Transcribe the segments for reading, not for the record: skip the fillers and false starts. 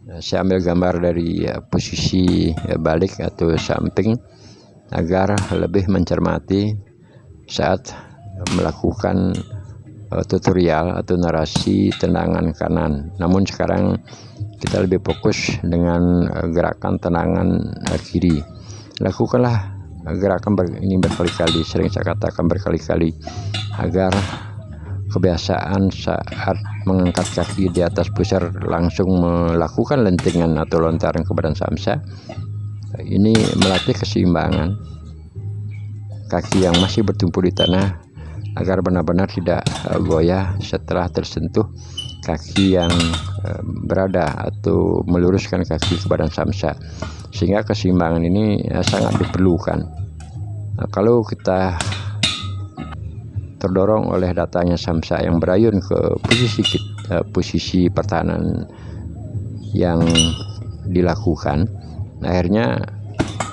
Saya ambil gambar dari posisi balik atau samping agar lebih mencermati saat melakukan tutorial atau narasi tendangan kanan. Namun sekarang kita lebih fokus dengan gerakan tendangan kiri. Lakukanlah gerakan ini berkali-kali, sering saya katakan berkali-kali, agar kebiasaan saat mengangkat kaki di atas pusar langsung melakukan lentingan atau lontaran ke badan samsa. Ini melatih keseimbangan kaki yang masih bertumpu di tanah agar benar-benar tidak goyah setelah tersentuh kaki yang berada atau meluruskan kaki ke badan samsa, sehingga keseimbangan ini sangat diperlukan. Nah, kalau kita terdorong oleh datangnya samsa yang berayun ke posisi pertahanan yang dilakukan, akhirnya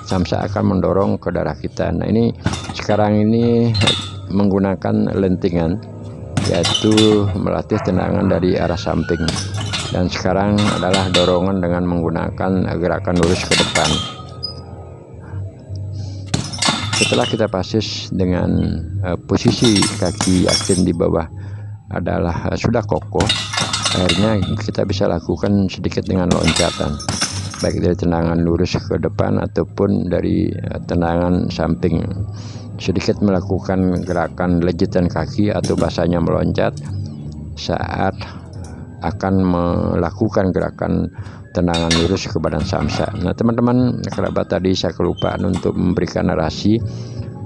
samsa akan mendorong ke darah kita. Nah, ini sekarang ini menggunakan lentingan, yaitu melatih tendangan dari arah samping, dan sekarang adalah dorongan dengan menggunakan gerakan lurus ke depan. Setelah kita pasis dengan posisi kaki yakin di bawah adalah sudah kokoh, akhirnya kita bisa lakukan sedikit dengan loncatan, baik dari tendangan lurus ke depan ataupun dari tendangan samping. Sedikit melakukan gerakan lejitan kaki atau bahasanya meloncat saat akan melakukan gerakan tendangan lurus ke badan samsa. Nah, teman-teman kerabat, tadi saya kelupaan untuk memberikan narasi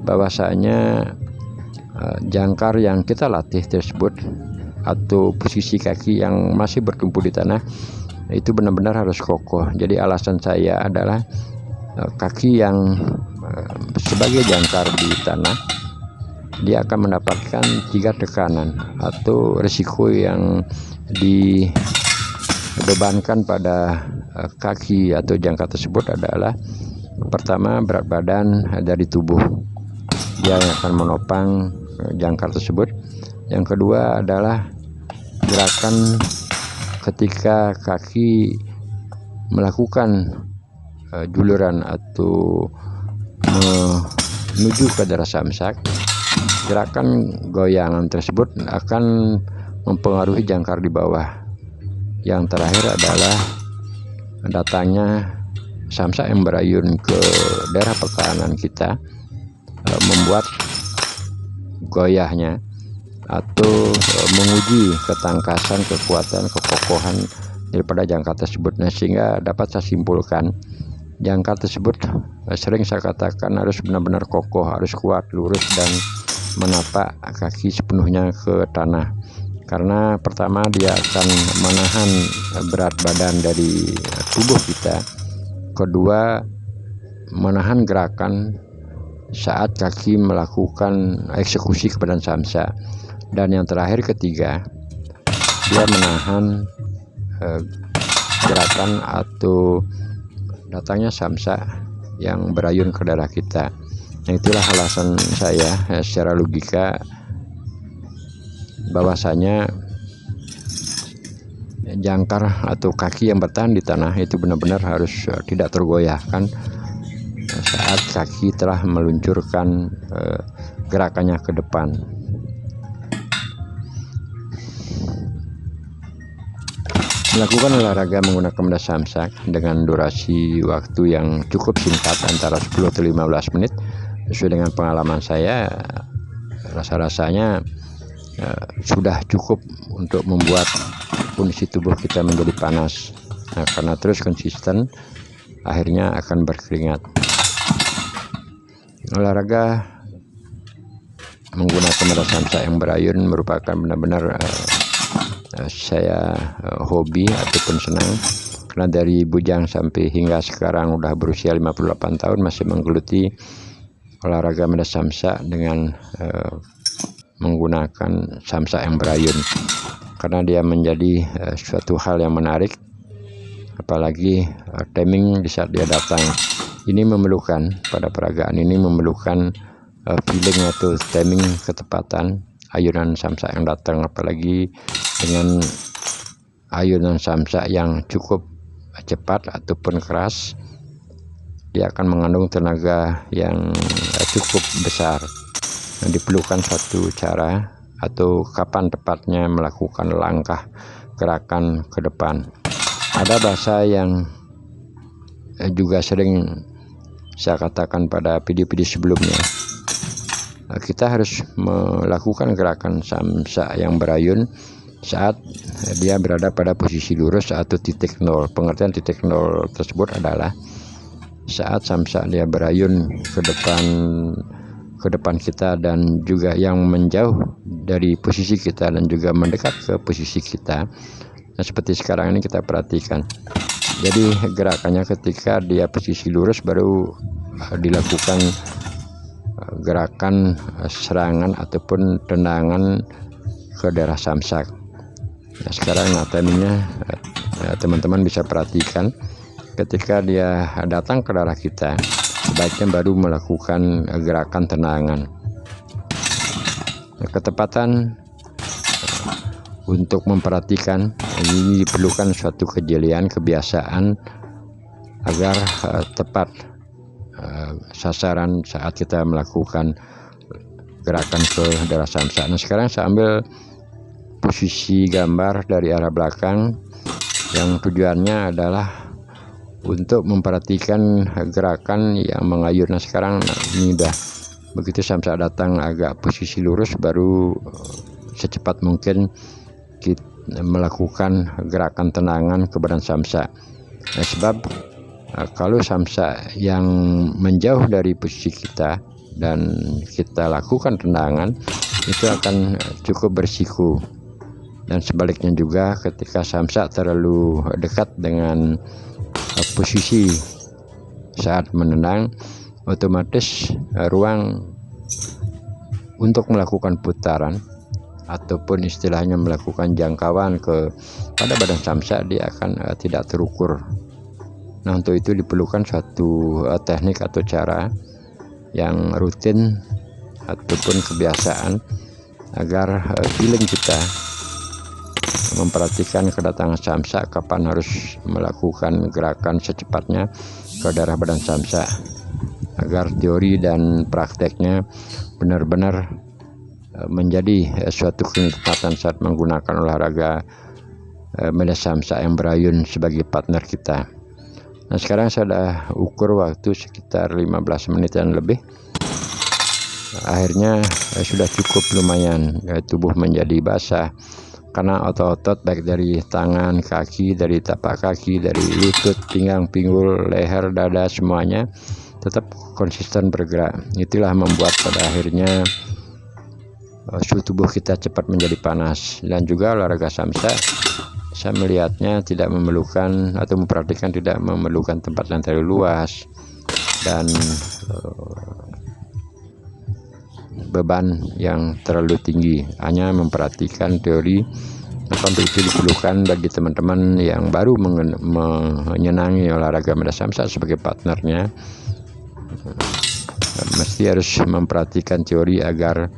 bahwasanya jangkar yang kita latih tersebut atau posisi kaki yang masih bertumpu di tanah itu benar-benar harus kokoh. Jadi alasan saya adalah kaki yang sebagai jangkar di tanah, dia akan mendapatkan 3 tekanan atau risiko yang dibebankan pada kaki atau jangkar tersebut adalah: pertama, berat badan dari tubuh, dia yang akan menopang jangkar tersebut. Yang kedua adalah gerakan ketika kaki melakukan juluran atau menuju ke darah samsak, gerakan goyangan tersebut akan mempengaruhi jangkar di bawah. Yang terakhir adalah datangnya samsak yang berayun ke daerah pertahanan kita, membuat goyahnya atau menguji ketangkasan, kekuatan, kekokohan daripada jangkar tersebut. Nah, sehingga dapat saya simpulkan, jangkar tersebut sering saya katakan harus benar-benar kokoh, harus kuat, lurus, dan menapak kaki sepenuhnya ke tanah. Karena pertama, dia akan menahan berat badan dari tubuh kita. Kedua, menahan gerakan saat kaki melakukan eksekusi ke badan samsa. Dan yang terakhir, ketiga, dia menahan gerakan atau datangnya samsa yang berayun ke darah kita. Nah, itulah alasan saya secara logika bahwasanya jangkar atau kaki yang bertahan di tanah itu benar-benar harus tidak tergoyahkan saat kaki telah meluncurkan gerakannya ke depan. Melakukan olahraga menggunakan benda samsak dengan durasi waktu yang cukup singkat, antara 10 atau 15 menit, sesuai dengan pengalaman saya, rasa-rasanya sudah cukup untuk membuat kondisi tubuh kita menjadi panas. Nah, karena terus konsisten, akhirnya akan berkeringat. Olahraga menggunakan benda samsak yang berayun merupakan benar-benar saya hobi ataupun senang, karena dari bujang sampai hingga sekarang udah berusia 58 tahun masih menggeluti olahraga benda samsak dengan menggunakan samsak yang berayun, karena dia menjadi suatu hal yang menarik, apalagi timing di saat dia datang. Ini memerlukan, pada peragaan ini memerlukan feeling atau timing, ketepatan ayunan samsak yang datang, apalagi dengan ayunan samsak yang cukup cepat ataupun keras, dia akan mengandung tenaga yang cukup besar. Diperlukan satu cara atau kapan tepatnya melakukan langkah gerakan ke depan. Ada bahasa yang juga sering saya katakan pada video-video sebelumnya. Kita harus melakukan gerakan samsa yang berayun saat dia berada pada posisi lurus atau titik nol. Pengertian titik nol tersebut adalah saat samsa dia berayun ke depan kita dan juga yang menjauh dari posisi kita dan juga mendekat ke posisi kita. Nah, seperti sekarang ini kita perhatikan. Jadi gerakannya ketika dia posisi lurus baru dilakukan gerakan serangan ataupun tendangan ke daerah samsak. Nah, sekarang timingnya teman-teman bisa perhatikan. Ketika dia datang ke daerah kita, sebaiknya baru melakukan gerakan tendangan. Ketepatan untuk memperhatikan ini diperlukan suatu kejelian, kebiasaan agar tepat sasaran saat kita melakukan gerakan ke daerah samsa. Nah, sekarang saya ambil posisi gambar dari arah belakang yang tujuannya adalah untuk memperhatikan gerakan yang mengayun. Nah, sekarang ini udah begitu samsa datang agak posisi lurus, baru secepat mungkin kita melakukan gerakan tendangan ke badan samsa. Nah, sebab kalau samsa yang menjauh dari posisi kita dan kita lakukan tendangan, itu akan cukup berisiko. Dan sebaliknya juga ketika samsa terlalu dekat dengan posisi saat menendang, otomatis ruang untuk melakukan putaran ataupun istilahnya melakukan jangkauan pada badan samsa dia akan tidak terukur. Nah, untuk itu diperlukan suatu teknik atau cara yang rutin ataupun kebiasaan agar feeling kita memperhatikan kedatangan samsa, kapan harus melakukan gerakan secepatnya ke daerah badan samsa, agar teori dan prakteknya benar-benar menjadi suatu kenikmatan saat menggunakan olahraga medan samsa yang berayun sebagai partner kita. Nah, sekarang saya sudah ukur waktu sekitar 15 menitan lebih. Akhirnya sudah cukup lumayan, tubuh menjadi basah karena otot-otot baik dari tangan, kaki, dari tapak kaki, dari lutut, pinggang, pinggul, leher, dada, semuanya tetap konsisten bergerak. Itulah membuat pada akhirnya suhu tubuh kita cepat menjadi panas. Dan juga olahraga samsa, saya melihatnya tidak memerlukan atau memperhatikan tidak memerlukan tempat yang terlalu luas dan beban yang terlalu tinggi, hanya memperhatikan teori. Maka untuk itu diperlukan bagi teman-teman yang baru menyenangi olahraga medan samsa sebagai partnernya, mesti harus memperhatikan teori agar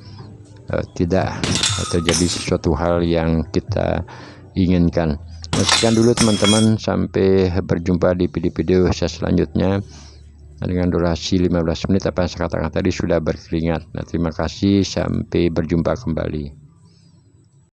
tidak terjadi sesuatu hal yang kita inginkan. Sekian dulu teman-teman, sampai berjumpa di video-video saya selanjutnya dengan durasi 15 menit. Apa yang saya katakan tadi sudah berkeringat. Nah, terima kasih, sampai berjumpa kembali.